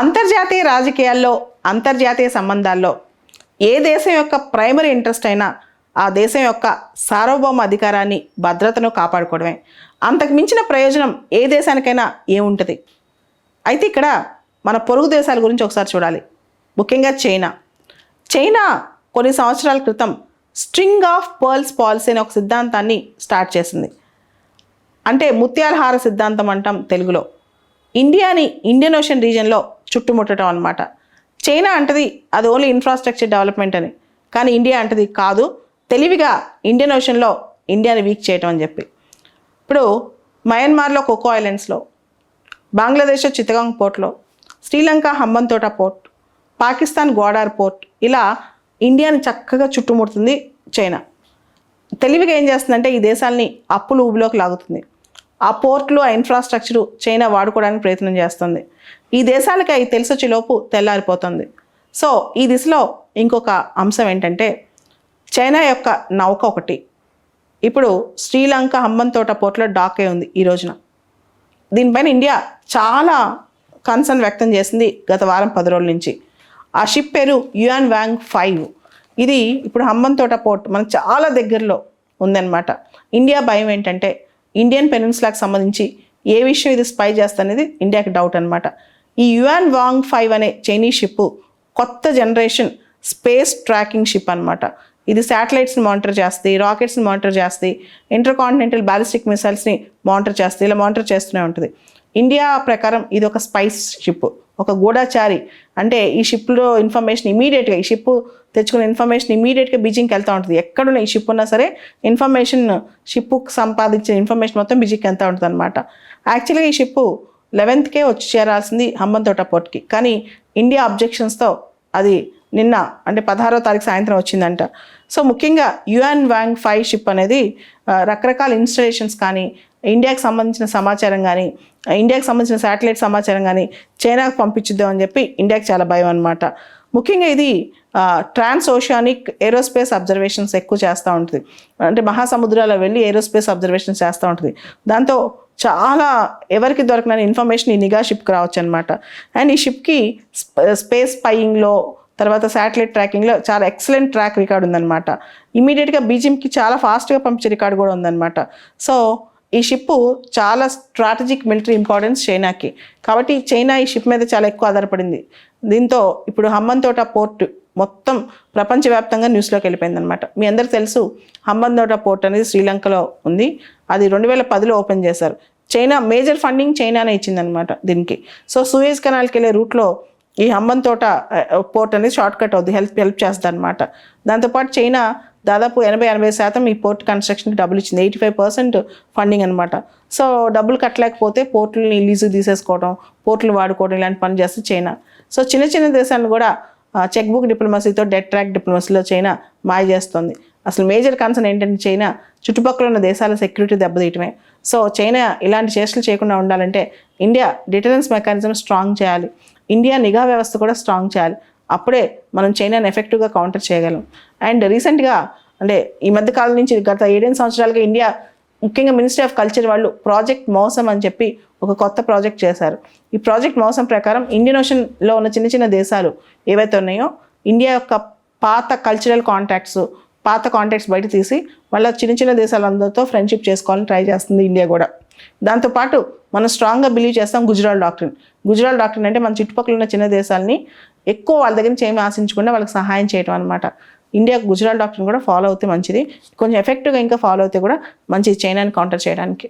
అంతర్జాతీయ రాజకీయాల్లో, అంతర్జాతీయ సంబంధాల్లో ఏ దేశం యొక్క ప్రైమరీ ఇంట్రెస్ట్ అయినా ఆ దేశం యొక్క సార్వభౌమ అధికారాన్ని, భద్రతను కాపాడుకోవడమే. అంతకు మించిన ప్రయోజనం ఏ దేశానికైనా ఏముంటుంది? అయితే ఇక్కడ మన పొరుగు దేశాల గురించి ఒకసారి చూడాలి. ముఖ్యంగా చైనా కొన్ని సంవత్సరాల క్రితం స్ట్రింగ్ ఆఫ్ పర్ల్స్ పాలసీ అనే ఒక సిద్ధాంతాన్ని స్టార్ట్ చేసింది. అంటే ముత్యాల హార సిద్ధాంతం అంటాం తెలుగులో. ఇండియాని ఇండియన్ ఓషన్ రీజియన్లో చుట్టుముట్టడం అనమాట. చైనా అంటది అది ఓన్లీ ఇన్ఫ్రాస్ట్రక్చర్ డెవలప్మెంట్ అని, కానీ ఇండియా అంటది కాదు, తెలివిగా ఇండియన్ ఓషన్లో ఇండియాని వీక్ చేయటం అని చెప్పి. ఇప్పుడు మయన్మార్లో కోకో ఐలాండ్స్లో, బంగ్లాదేశ్లో చిత్తగాంగ్ పోర్ట్లో, శ్రీలంక హంబన్తోట పోర్ట్, పాకిస్తాన్ గ్వాడార్ పోర్ట్, ఇలా ఇండియాని చక్కగా చుట్టుముడుతుంది చైనా. తెలివిగా ఏం చేస్తుందంటే ఈ దేశాలని అప్పులు ఊబిలోకి లాగుతుంది. ఆ పోర్ట్లు, ఆ ఇన్ఫ్రాస్ట్రక్చరు చైనా వాడుకోవడానికి ప్రయత్నం చేస్తుంది. ఈ దేశాలకి అవి తెలిసొచ్చేలోపు తెల్లారిపోతుంది. సో ఈ దిశలో ఇంకొక అంశం ఏంటంటే చైనా యొక్క నౌక ఒకటి ఇప్పుడు శ్రీలంక హంబన్తోట పోర్ట్లో డాక్ అయి ఉంది ఈ రోజున. దీనిపైన ఇండియా చాలా కన్సర్న్ వ్యక్తం చేసింది గత వారం 10 రోజుల నుంచి. ఆ షిప్ పేరు యుయాన్ వాంగ్ 5. ఇది ఇప్పుడు హంబన్తోట పోర్ట్ మనకు చాలా దగ్గరలో ఉందన్నమాట. ఇండియా భయం ఏంటంటే ఇండియన్ పెనిన్సులాకి సంబంధించి ఏ విషయం ఇది స్పై చేస్తనేది ఇండియాకి డౌట్ అనమాట. ఈ యుయాన్ వాంగ్ 5 అనే చైనీస్ షిప్ కొత్త జనరేషన్ స్పేస్ ట్రాకింగ్ షిప్ అనమాట. ఇది శాటిలైట్స్ని మానిటర్ చేస్తుంది, రాకెట్స్ని మానిటర్ చేస్తుంది, ఇంటర్కాంటినెంటల్ బ్యాలిస్టిక్ మిసైల్స్ని మానిటర్ చేస్తుంది, ఇలా మానిటర్ చేస్తూనే ఉంటుంది. ఇండియా ప్రకారం ఇది ఒక స్పైస్ షిప్, ఒక గూఢచారి. అంటే ఈ షిప్లో ఇన్ఫర్మేషన్ ఇమీడియట్గా, ఈ షిప్ తెచ్చుకున్న ఇన్ఫర్మేషన్ ఇమీడియట్గా బీజింగ్కి వెళ్తూ ఉంటుంది. ఎక్కడున్న ఈ షిప్ ఉన్నా సరే ఇన్ఫర్మేషన్, షిప్కి సంపాదించిన ఇన్ఫర్మేషన్ మొత్తం బీజింగ్కి వెళ్తూ ఉంటుంది అనమాట. యాక్చువల్గా ఈ షిప్ 11th వచ్చి చేరాల్సింది హంబన్తోట పోర్ట్కి, కానీ ఇండియా అబ్జెక్షన్స్తో అది నిన్న అంటే 16వ తారీఖు సాయంత్రం వచ్చిందంట. సో ముఖ్యంగా యుయాన్ వాంగ్ 5 షిప్ అనేది రకరకాల ఇన్స్టలేషన్స్ కానీ, ఇండియాకి సంబంధించిన సమాచారం కానీ, ఇండియాకి సంబంధించిన శాటిలైట్ సమాచారం కానీ చైనాకు పంపించుద్దామని చెప్పి ఇండియాకి చాలా భయం అనమాట. ముఖ్యంగా ఇది ట్రాన్స్ ఓషియానిక్ ఏరోస్పేస్ అబ్జర్వేషన్స్ ఎక్కువ చేస్తూ ఉంటుంది. అంటే మహాసముద్రాల్లో వెళ్ళి ఏరోస్పేస్ అబ్జర్వేషన్స్ చేస్తూ ఉంటుంది. దాంతో చాలా ఎవరికి దొరికిన ఇన్ఫర్మేషన్ ఈ నిఘా షిప్కి రావచ్చు అనమాట. అండ్ ఈ షిప్కి స్పేస్ స్పైయింగ్లో, తర్వాత శాటిలైట్ ట్రాకింగ్లో చాలా ఎక్సలెంట్ ట్రాక్ రికార్డ్ ఉందన్నమాట. ఇమీడియట్గా బీజింగ్కి చాలా ఫాస్ట్గా పంపించే రికార్డు కూడా ఉందన్నమాట. సో ఈ షిప్ చాలా స్ట్రాటజిక్ మిలిటరీ ఇంపార్టెన్స్ చైనాకి, కాబట్టి చైనా ఈ షిప్ మీద చాలా ఎక్కువ ఆధారపడింది. దీంతో ఇప్పుడు హంబన్తోట పోర్ట్ మొత్తం ప్రపంచవ్యాప్తంగా న్యూస్లోకి వెళ్ళిపోయిందనమాట. మీ అందరికీ తెలుసు హంబన్తోట పోర్ట్ అనేది శ్రీలంకలో ఉంది. అది 2010లో ఓపెన్ చేశారు. చైనా మేజర్ ఫండింగ్ చైనానే ఇచ్చిందనమాట దీనికి. సో సూయజ్ కెనాల్కి వెళ్ళే రూట్లో ఈ హంబన్తోట పోర్ట్ అనేది షార్ట్ కట్ అవుతుంది, హెల్ప్ చేస్తుంది అనమాట. దాంతోపాటు చైనా దాదాపు 80-80% ఈ పోర్ట్ కన్స్ట్రక్షన్కి డబ్బులు ఇచ్చింది, 85% ఫండింగ్ అనమాట. సో డబ్బులు కట్టలేకపోతే పోర్టులని లీజు తీసేసుకోవడం, పోర్టులు వాడుకోవడం ఇలాంటి పని చేస్తే చైనా. సో చిన్న చిన్న దేశాలను కూడా చెక్ బుక్ డిప్లొమసీతో, డెట్ ట్రాక్ డిప్లొమసీలో చైనా మాయ చేస్తుంది. అసలు మేజర్ కన్సర్న్ ఏంటంటే చైనా చుట్టుపక్కల ఉన్న దేశాల సెక్యూరిటీ దెబ్బతీయటమే. సో చైనా ఇలాంటి చేష్టలు చేయకుండా ఉండాలంటే ఇండియా డిటరెన్స్ మెకానిజం స్ట్రాంగ్ చేయాలి, ఇండియా నిఘా వ్యవస్థ కూడా స్ట్రాంగ్ చేయాలి. అప్పుడే మనం చైనాని ఎఫెక్టివ్గా కౌంటర్ చేయగలం. అండ్ రీసెంట్గా అంటే ఈ మధ్యకాలం నుంచి గత 7 సంవత్సరాలుగా ఇండియా ముఖ్యంగా మినిస్ట్రీ ఆఫ్ కల్చర్ వాళ్ళు ప్రాజెక్ట్ మౌసం అని చెప్పి ఒక కొత్త ప్రాజెక్ట్ చేశారు. ఈ ప్రాజెక్ట్ మౌసం ప్రకారం ఇండియన్ ఓషన్లో ఉన్న చిన్న చిన్న దేశాలు ఏవైతే ఉన్నాయో ఇండియా యొక్క పాత కల్చరల్ కాంటాక్ట్స్ బయట తీసి వాళ్ళ చిన్న చిన్న దేశాలందరితో ఫ్రెండ్షిప్ చేసుకోవాలని ట్రై చేస్తుంది ఇండియా కూడా. దాంతోపాటు మనం స్ట్రాంగ్గా బిలీవ్ చేస్తాం గుజరాల్ డాక్ట్రిన్ అంటే మన చుట్టుపక్కల ఉన్న చిన్న దేశాలని ఎక్కువ వాళ్ళ దగ్గర నుంచి ఏమి ఆశించకుండా వాళ్ళకి సహాయం చేయడం అనమాట. ఇండియా గుజరాల్ డాక్ట్రిన్ కూడా ఫాలో అవుతే మంచిది, కొంచెం ఎఫెక్టివ్గా ఇంకా ఫాలో అవుతే కూడా మంచిది చైనాని కౌంటర్ చేయడానికి.